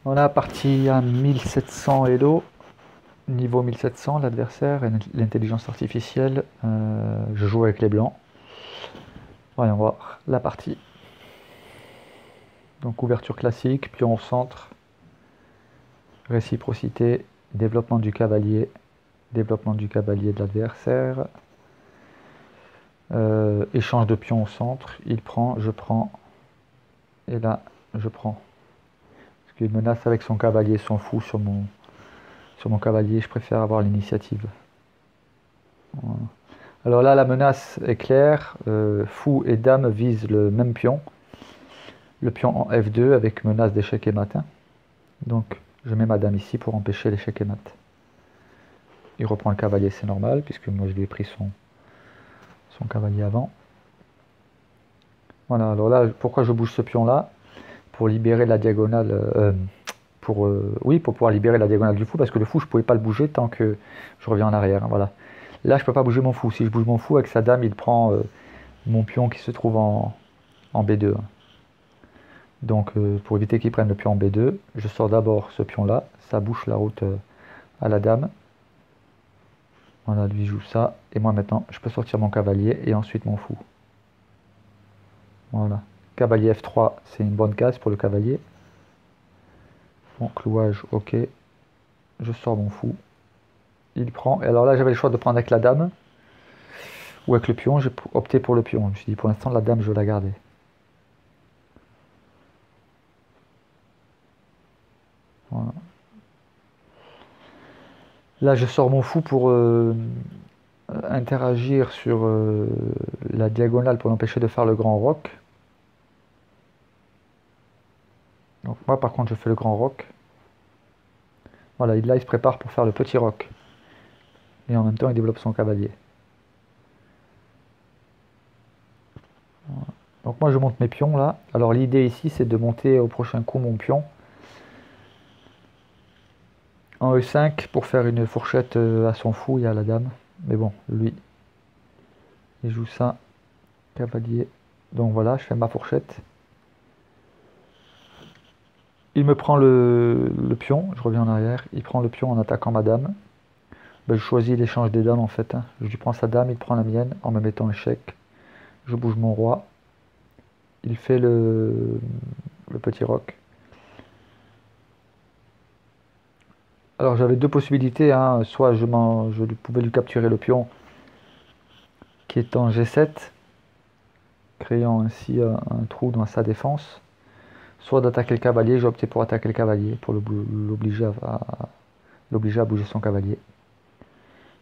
On a parti à 1700 Elo, niveau 1700, l'adversaire, l'intelligence artificielle. Je joue avec les blancs. Voyons voir la partie. Donc ouverture classique, pion au centre, réciprocité, développement du cavalier de l'adversaire, échange de pions au centre, il prend, je prends, et là je prends. Parce qu'il menace avec son cavalier, son fou sur mon cavalier, je préfère avoir l'initiative. Voilà. Alors là la menace est claire, fou et dame visent le même pion. Le pion en F2 avec menace d'échec et mat. Donc je mets ma dame ici pour empêcher l'échec et mat. Il reprend le cavalier, c'est normal, puisque moi je lui ai pris son cavalier avant. Voilà, alors là, pourquoi je bouge ce pion là? Pour libérer la diagonale, oui, pour pouvoir libérer la diagonale du fou, parce que le fou, je ne pouvais pas le bouger tant que je reviens en arrière. Voilà. Là, je ne peux pas bouger mon fou. Si je bouge mon fou avec sa dame, il prend mon pion qui se trouve en B2. Donc, pour éviter qu'il prenne le pion en B2, je sors d'abord ce pion là, ça bouche la route à la dame. Voilà, lui joue ça, et moi maintenant, je peux sortir mon cavalier et ensuite mon fou. Voilà. Cavalier F3, c'est une bonne case pour le cavalier. Bon, clouage, ok. Je sors mon fou. Il prend. Et alors là, j'avais le choix de prendre avec la dame ou avec le pion. J'ai opté pour le pion. Je me suis dit, pour l'instant, la dame, je vais la garder. Voilà. Là, je sors mon fou pour interagir sur la diagonale pour l'empêcher de faire le grand roc. Donc moi, par contre, je fais le grand roc. Voilà, là, il se prépare pour faire le petit roc. Et en même temps, il développe son cavalier. Voilà. Donc moi, je monte mes pions là. Alors l'idée ici, c'est de monter au prochain coup mon pion en E5 pour faire une fourchette à son fou et à la dame. Mais bon, lui, il joue ça. Cavalier. Donc voilà, je fais ma fourchette. Il me prend le pion, je reviens en arrière. Il prend le pion en attaquant ma dame. Ben, je choisis l'échange des dames en fait. Je lui prends sa dame, il prend la mienne en me mettant échec. Je bouge mon roi. Il fait le petit roc. Alors j'avais deux possibilités. Soit je pouvais lui capturer le pion qui est en G7, créant ainsi un trou dans sa défense. Soit d'attaquer le cavalier, j'ai opté pour attaquer le cavalier, pour l'obliger à bouger son cavalier.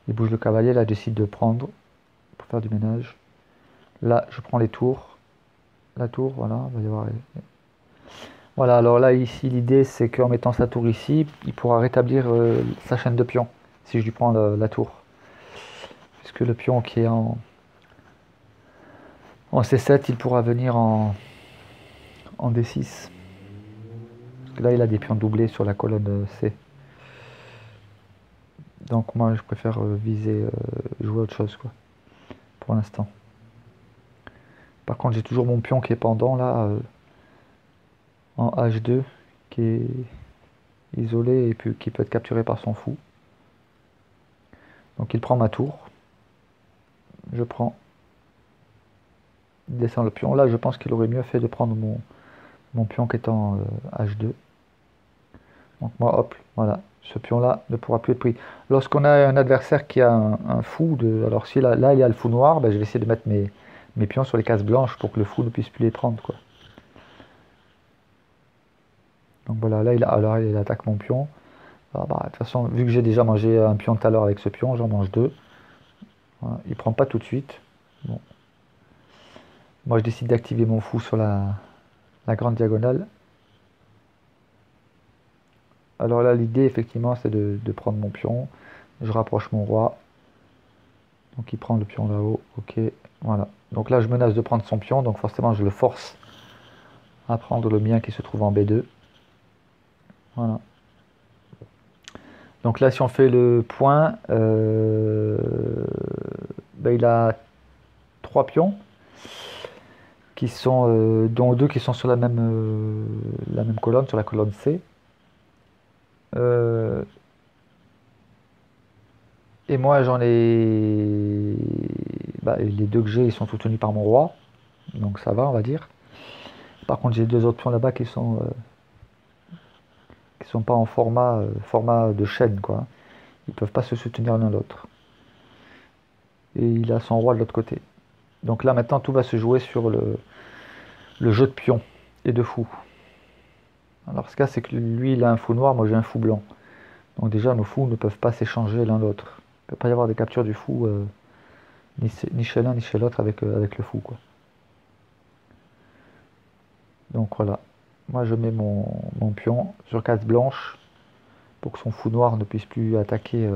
Il bouge le cavalier, là je décide de prendre pour faire du ménage. Là je prends les tours. La tour, voilà, il va y avoir... Voilà, alors là ici l'idée c'est qu'en mettant sa tour ici, il pourra rétablir sa chaîne de pions, si je lui prends la tour. Puisque le pion qui est en C7, il pourra venir en D6. Parce que là il a des pions doublés sur la colonne C. Donc moi je préfère viser, jouer autre chose quoi, pour l'instant. Par contre j'ai toujours mon pion qui est pendant là, en H2, qui est isolé et puis qui peut être capturé par son fou. Donc il prend ma tour. Je prends. Il descend le pion. Là je pense qu'il aurait mieux fait de prendre mon pion qui est en H2. Donc moi hop, voilà. Ce pion là ne pourra plus être pris. Lorsqu'on a un adversaire qui a un fou, alors si là il y a le fou noir, ben, je vais essayer de mettre mes pions sur les cases blanches pour que le fou ne puisse plus les prendre quoi. Donc voilà, là il attaque mon pion. Alors, de toute façon, vu que j'ai déjà mangé un pion tout à l'heure avec ce pion, j'en mange deux. Voilà, il prend pas tout de suite. Bon. Moi je décide d'activer mon fou sur la grande diagonale. Alors là l'idée effectivement c'est de prendre mon pion. Je rapproche mon roi. Donc il prend le pion là-haut. Ok, voilà. Donc là je menace de prendre son pion, donc forcément je le force à prendre le mien qui se trouve en B2. Voilà. Donc là si on fait le point, ben, il a 3 pions qui sont, dont deux qui sont sur la même colonne, sur la colonne C. Euh, et moi, j'en ai... Bah, les deux que j'ai, ils sont soutenus par mon roi. Donc ça va, on va dire. Par contre, j'ai deux autres pions là-bas qui sont pas en format de chaîne, quoi. Ils peuvent pas se soutenir l'un l'autre. Et il a son roi de l'autre côté. Donc là, maintenant, tout va se jouer sur le jeu de pions et de fous. Alors ce cas, c'est que lui, il a un fou noir, moi j'ai un fou blanc. Donc déjà, nos fous ne peuvent pas s'échanger l'un l'autre. Il ne peut pas y avoir des captures du fou, ni chez l'un ni chez l'autre avec le fou, quoi. Donc voilà. Moi, je mets mon pion sur case blanche pour que son fou noir ne puisse plus attaquer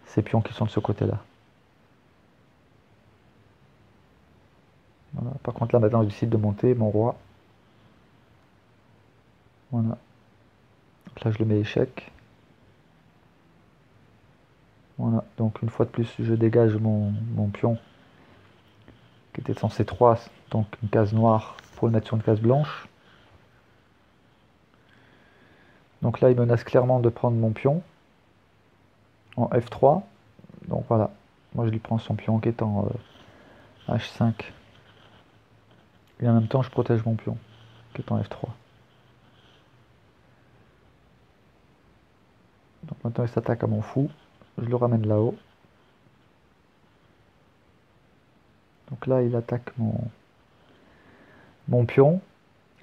ces pions qui sont de ce côté-là. Voilà. Par contre, là, maintenant, je décide de monter mon roi. Voilà. Donc là, je le mets échec. Voilà. Donc, une fois de plus, je dégage mon pion qui était censé 3, donc une case noire pour le mettre sur une case blanche. Donc là, il menace clairement de prendre mon pion en F3. Donc voilà, moi je lui prends son pion qui est en H5. Et en même temps, je protège mon pion qui est en F3. Donc maintenant, il s'attaque à mon fou. Je le ramène là-haut. Donc là, il attaque mon pion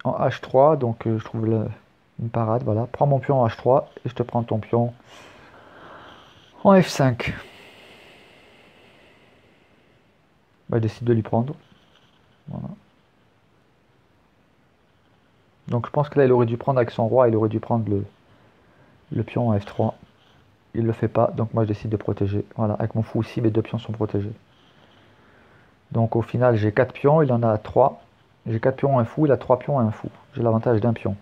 en H3. Donc je trouve une parade. Voilà, prends mon pion en H3 et je te prends ton pion en F5. Bah, je décide de lui prendre. Voilà. Donc je pense que là, il aurait dû prendre avec son roi, il aurait dû prendre le pion en F3. Il ne le fait pas, donc moi je décide de protéger. Voilà, avec mon fou aussi, mes deux pions sont protégés. Donc au final, j'ai 4 pions, il en a 3. J'ai 4 pions, un fou, il a 3 pions et un fou. J'ai l'avantage d'un pion.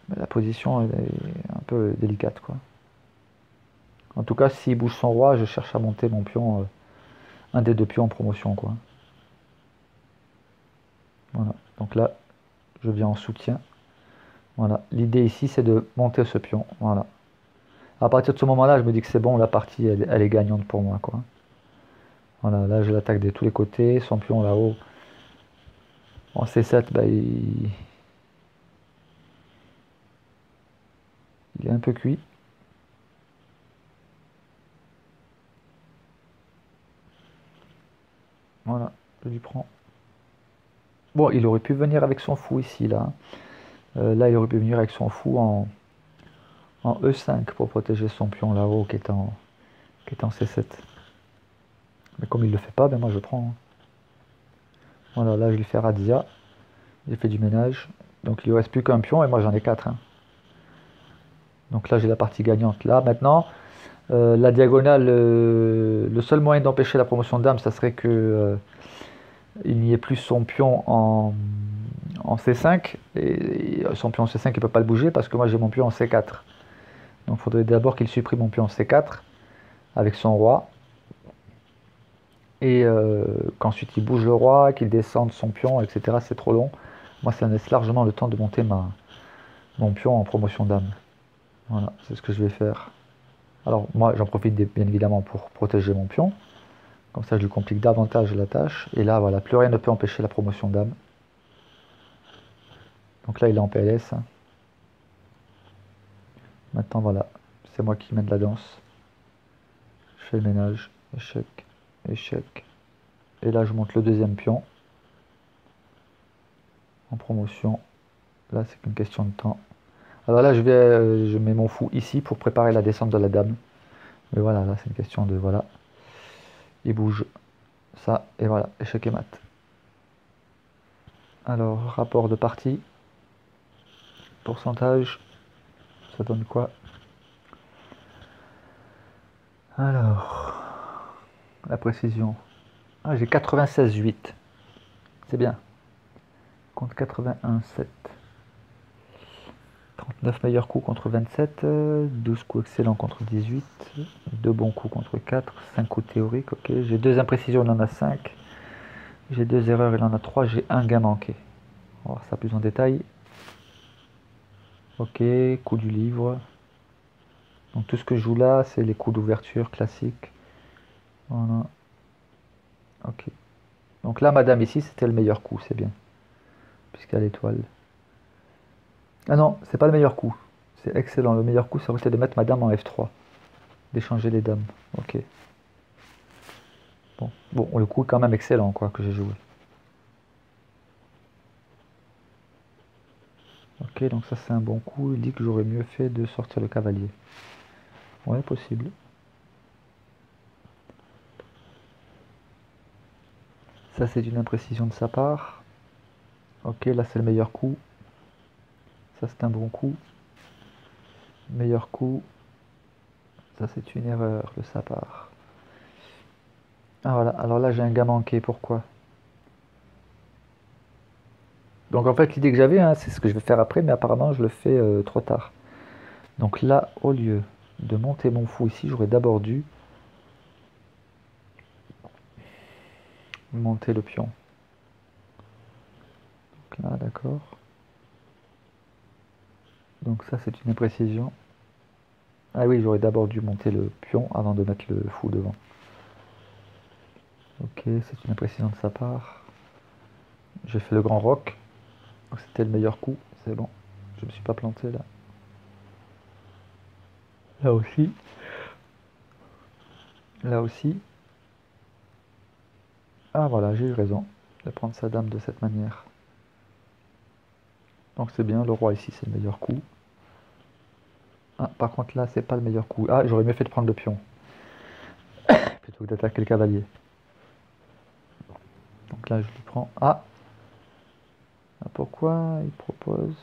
Mais la position elle est un peu délicate, quoi. En tout cas, s'il bouge son roi, je cherche à monter mon pion, un des deux pions en promotion, quoi. Voilà, donc là, je viens en soutien. Voilà, l'idée ici, c'est de monter ce pion. Voilà. À partir de ce moment-là, je me dis que c'est bon, la partie, elle est gagnante pour moi, quoi. Voilà, là, je l'attaque de tous les côtés. Son pion là-haut, en C7, bah, il est un peu cuit. Voilà, je lui prends. Bon, il aurait pu venir avec son fou ici, là. Là, il aurait pu venir avec son fou en E5 pour protéger son pion là-haut qui est en C7. Mais comme il ne le fait pas, ben moi je prends. Voilà, là je lui fais razzia. J'ai fait du ménage. Donc il ne lui reste plus qu'un pion et moi j'en ai 4. Hein. Donc là j'ai la partie gagnante. Là maintenant, la diagonale, le seul moyen d'empêcher la promotion de dame, ça serait que il n'y ait plus son pion en C5. Et son pion en C5 il ne peut pas le bouger parce que moi j'ai mon pion en C4. Donc il faudrait d'abord qu'il supprime mon pion en C4 avec son roi. Et qu'ensuite il bouge le roi, qu'il descende son pion, etc. C'est trop long. Moi, ça me laisse largement le temps de monter mon pion en promotion d'âme. Voilà, c'est ce que je vais faire. Alors, moi, j'en profite bien évidemment pour protéger mon pion. Comme ça, je lui complique davantage la tâche. Et là, voilà, plus rien ne peut empêcher la promotion d'âme. Donc là, il est en PLS. Maintenant, voilà, c'est moi qui mène la danse. Je fais le ménage. Échec, échec. Et là, je monte le deuxième pion en promotion. Là, c'est qu'une question de temps. Alors là, je mets mon fou ici pour préparer la descente de la dame. Mais voilà, là, c'est une question de... Voilà. Il bouge. Ça, et voilà, échec et mat. Alors, rapport de partie. Pourcentage. Ça donne quoi? Alors, la précision. Ah, j'ai 96,8. C'est bien. Contre 81,7. 39 meilleurs coups contre 27, 12 coups excellents contre 18, 2 bons coups contre 4, 5 coups théoriques, ok. J'ai 2 imprécisions, il en a 5. J'ai 2 erreurs, il en a 3, j'ai un gain manqué. On va voir ça plus en détail. Ok, coup du livre. Donc tout ce que je joue là, c'est les coups d'ouverture classiques. Voilà. Ok. Donc là, madame, ici, c'était le meilleur coup, c'est bien. Puisqu'il y a l'étoile. Ah non, c'est pas le meilleur coup. C'est excellent. Le meilleur coup, ça aurait été de mettre madame en F3. D'échanger les dames. Ok. Bon. Bon, le coup est quand même excellent, quoi, que j'ai joué. Ok, donc ça c'est un bon coup. Il dit que j'aurais mieux fait de sortir le cavalier. Ouais, possible. Ça c'est une imprécision de sa part. Ok, là c'est le meilleur coup. Ça c'est un bon coup. Meilleur coup. Ça c'est une erreur de sa part. Ah voilà, alors là j'ai un gars manqué. Pourquoi? Donc en fait l'idée que j'avais, hein, c'est ce que je vais faire après, mais apparemment je le fais trop tard. Donc là, au lieu de monter mon fou ici, j'aurais d'abord dû monter le pion. Donc là, d'accord. Donc ça c'est une imprécision. Ah oui, j'aurais d'abord dû monter le pion avant de mettre le fou devant. Ok, c'est une imprécision de sa part. J'ai fait le grand roc. C'était le meilleur coup, c'est bon. Je me suis pas planté là. Là aussi. Là aussi. Ah voilà, j'ai eu raison de prendre sa dame de cette manière. Donc c'est bien, le roi ici c'est le meilleur coup. Ah, par contre là c'est pas le meilleur coup. Ah, j'aurais mieux fait de prendre le pion plutôt que d'attaquer le cavalier. Donc là je lui prends. Ah, pourquoi il propose.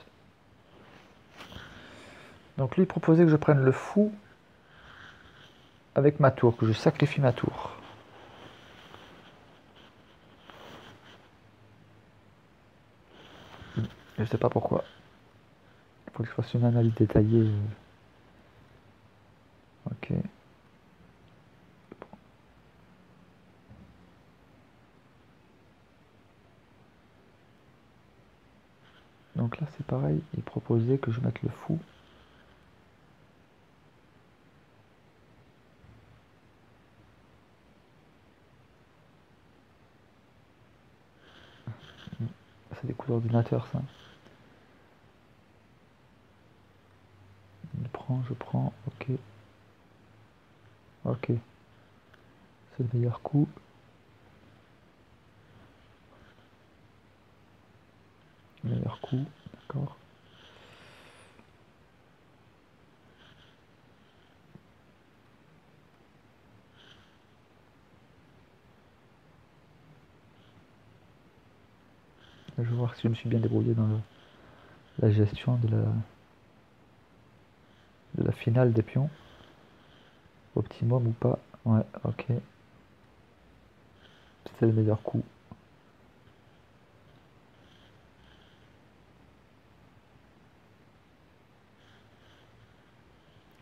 Donc lui il proposait que je prenne le fou avec ma tour, que je sacrifie ma tour. Je sais pas pourquoi. Il faut que je fasse une analyse détaillée. Ok. Donc là c'est pareil, il proposait que je mette le fou. C'est des coups d'ordinateur ça. Il prend, je prends, ok. Ok. C'est le meilleur coup. Meilleur coup, d'accord. Je vais voir si je me suis bien débrouillé dans la gestion de la finale des pions. Optimum ou pas. Ouais, ok. C'est le meilleur coup.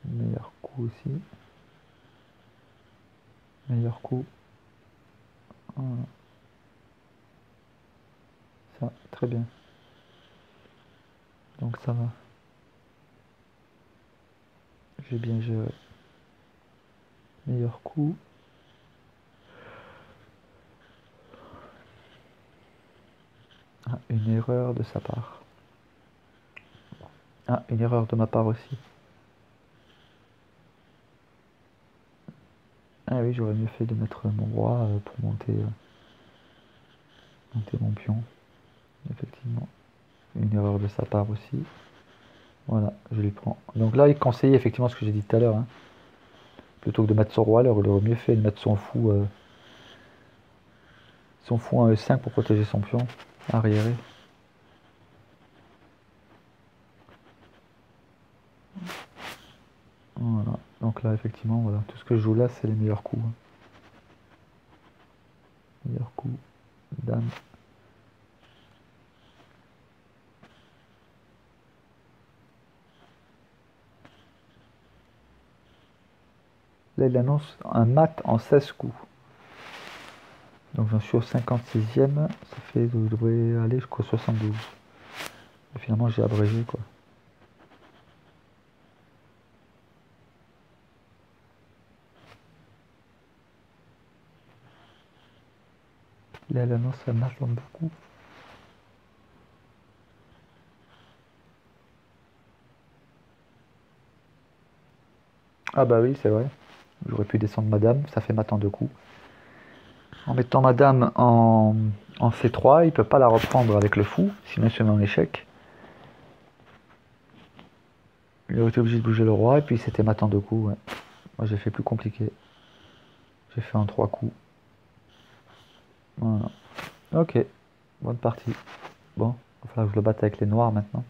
Meilleur coup aussi. Meilleur coup. Voilà. Ça, très bien. Donc ça va. J'ai bien géré. Meilleur coup. Ah, une erreur de sa part. Ah, une erreur de ma part aussi. Ah oui, j'aurais mieux fait de mettre mon roi pour monter mon pion. Effectivement. Une erreur de sa part aussi. Voilà, je lui prends. Donc là, il conseillait effectivement ce que j'ai dit tout à l'heure, hein. Plutôt que de mettre son roi, alors il aurait mieux fait de mettre son fou en E5 pour protéger son pion arriéré. Voilà. Donc là, effectivement, voilà, tout ce que je joue là, c'est les meilleurs coups, hein. Meilleurs coups, dame. Là, il annonce un mat en 16 coups. Donc j'en suis au 56e, ça fait, je devrais aller jusqu'au 72. Et finalement, j'ai abrégé, quoi. Là, non, ça m'attend beaucoup. Ah bah oui, c'est vrai. J'aurais pu descendre madame, ça fait maintenant 2 coups. En mettant madame en C3, il peut pas la reprendre avec le fou, sinon il se met en échec. Il aurait été obligé de bouger le roi, et puis c'était maintenant 2 coups. Ouais. Moi j'ai fait plus compliqué. J'ai fait en 3 coups. Voilà. Ok, bonne partie. Bon, il va falloir que je le batte avec les noirs maintenant.